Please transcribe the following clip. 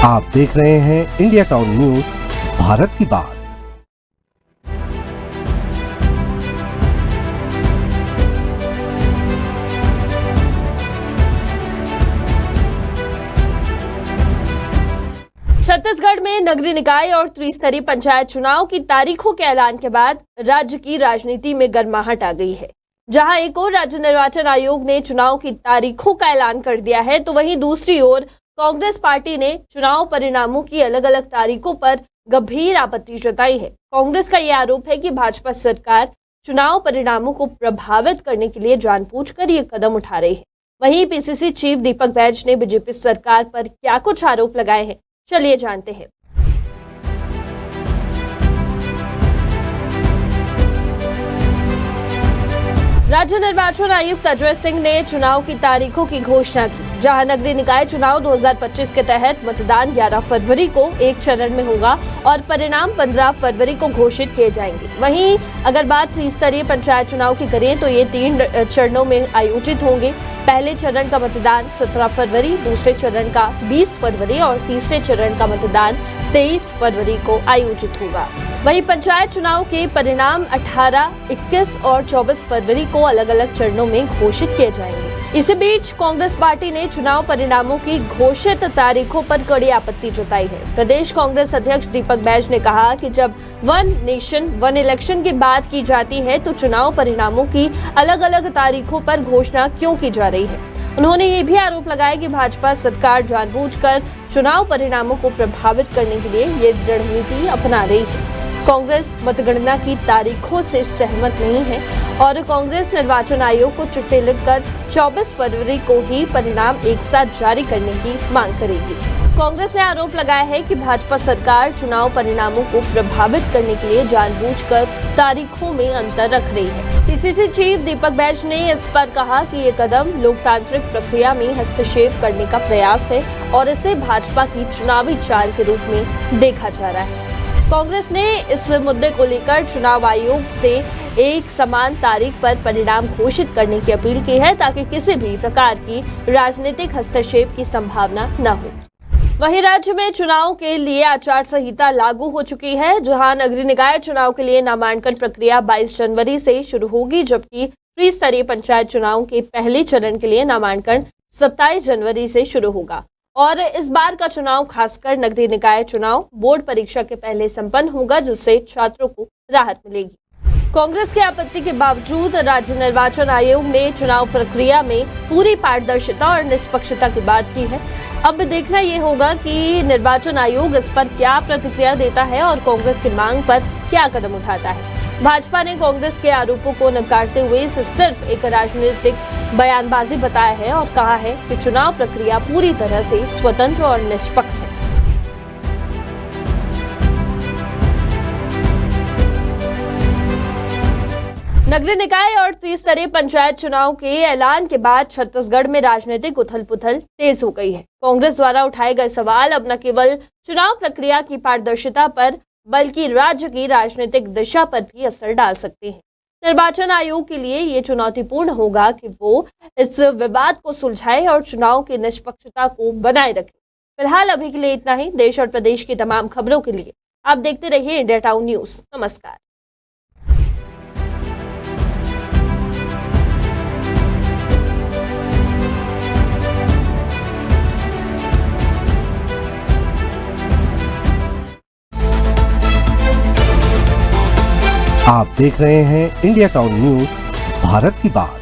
आप देख रहे हैं इंडिया टाउन न्यूज, भारत की बात। छत्तीसगढ़ में नगरीय निकाय और त्रिस्तरीय पंचायत चुनाव की तारीखों के ऐलान के बाद राज्य की राजनीति में गर्माहट आ गई है। जहां एक ओर राज्य निर्वाचन आयोग ने चुनाव की तारीखों का ऐलान कर दिया है, तो वहीं दूसरी ओर कांग्रेस पार्टी ने चुनाव परिणामों की अलग अलग तारीखों पर गंभीर आपत्ति जताई है। कांग्रेस का यह आरोप है कि भाजपा सरकार चुनाव परिणामों को प्रभावित करने के लिए जानबूझकर ये कदम उठा रही है। वहीं पीसीसी चीफ दीपक बैज ने बीजेपी सरकार पर क्या कुछ आरोप लगाए हैं, चलिए जानते हैं। राज्य निर्वाचन आयुक्त अजय सिंह ने चुनाव की तारीखों की घोषणा की। जहां नगरीय निकाय चुनाव 2025 के तहत मतदान 11 फरवरी को एक चरण में होगा और परिणाम 15 फरवरी को घोषित किए जाएंगे। वहीं अगर बात त्रिस्तरीय पंचायत चुनाव की करें तो ये 3 चरणों में आयोजित होंगे। पहले चरण का मतदान 17 फरवरी, दूसरे चरण का 20 फरवरी और तीसरे चरण का मतदान 23 फरवरी को आयोजित होगा। वहीं पंचायत चुनाव के परिणाम 18, 21 और 24 फरवरी को अलग अलग चरणों में घोषित किए जाएंगे। इसी बीच कांग्रेस पार्टी ने चुनाव परिणामों की घोषित तारीखों पर कड़ी आपत्ति जताई है। प्रदेश कांग्रेस अध्यक्ष दीपक बैज ने कहा कि जब वन नेशन वन इलेक्शन की बात की जाती है तो चुनाव परिणामों की अलग अलग तारीखों पर घोषणा क्यों की जा रही है। उन्होंने ये भी आरोप लगाया कि भाजपा सरकार जानबूझकर चुनाव परिणामों को प्रभावित करने के लिए ये रणनीति अपना रही है। कांग्रेस मतगणना की तारीखों से सहमत नहीं है और कांग्रेस निर्वाचन आयोग को चिट्ठी लिखकर 24 फरवरी को ही परिणाम एक साथ जारी करने की मांग करेगी। कांग्रेस ने आरोप लगाया है कि भाजपा सरकार चुनाव परिणामों को प्रभावित करने के लिए जानबूझकर तारीखों में अंतर रख रही है। पीसीसी चीफ दीपक बैज ने इस पर कहा कि ये कदम लोकतांत्रिक प्रक्रिया में हस्तक्षेप करने का प्रयास है और इसे भाजपा की चुनावी चाल के रूप में देखा जा रहा है। कांग्रेस ने इस मुद्दे को लेकर चुनाव आयोग से एक समान तारीख पर परिणाम घोषित करने की अपील की है ताकि किसी भी प्रकार की राजनीतिक हस्तक्षेप की संभावना न हो। वहीं राज्य में चुनाव के लिए आचार संहिता लागू हो चुकी है। जहां नगरीय निकाय चुनाव के लिए नामांकन प्रक्रिया 22 जनवरी से शुरू होगी, जबकि त्रिस्तरीय पंचायत चुनाव के पहले चरण के लिए नामांकन 27 जनवरी से शुरू होगा। और इस बार का चुनाव खासकर नगरीय निकाय चुनाव बोर्ड परीक्षा के पहले संपन्न होगा, जिससे छात्रों को राहत मिलेगी। कांग्रेस की आपत्ति के बावजूद राज्य निर्वाचन आयोग ने चुनाव प्रक्रिया में पूरी पारदर्शिता और निष्पक्षता की बात की है। अब देखना ये होगा कि निर्वाचन आयोग इस पर क्या प्रतिक्रिया देता है और कांग्रेस की मांग पर क्या कदम उठाता है। भाजपा ने कांग्रेस के आरोपों को नकारते हुए इसे सिर्फ एक राजनीतिक बयानबाजी बताया है और कहा है कि चुनाव प्रक्रिया पूरी तरह से स्वतंत्र और निष्पक्ष है। नगरीय निकाय और त्रिस्तरीय पंचायत चुनाव के ऐलान के बाद छत्तीसगढ़ में राजनीतिक उथल-पुथल तेज हो गई है। कांग्रेस द्वारा उठाए गए सवाल अब न केवल चुनाव प्रक्रिया की पारदर्शिता पर बल्कि राज्य की राजनीतिक दिशा पर भी असर डाल सकते हैं। निर्वाचन आयोग के लिए ये चुनौतीपूर्ण होगा कि वो इस विवाद को सुलझाए और चुनाव की निष्पक्षता को बनाए रखे। फिलहाल अभी के लिए इतना ही। देश और प्रदेश की तमाम खबरों के लिए आप देखते रहिए इंडिया टाउन न्यूज। नमस्कार। आप देख रहे हैं इंडिया टाउन न्यूज, भारत की बात।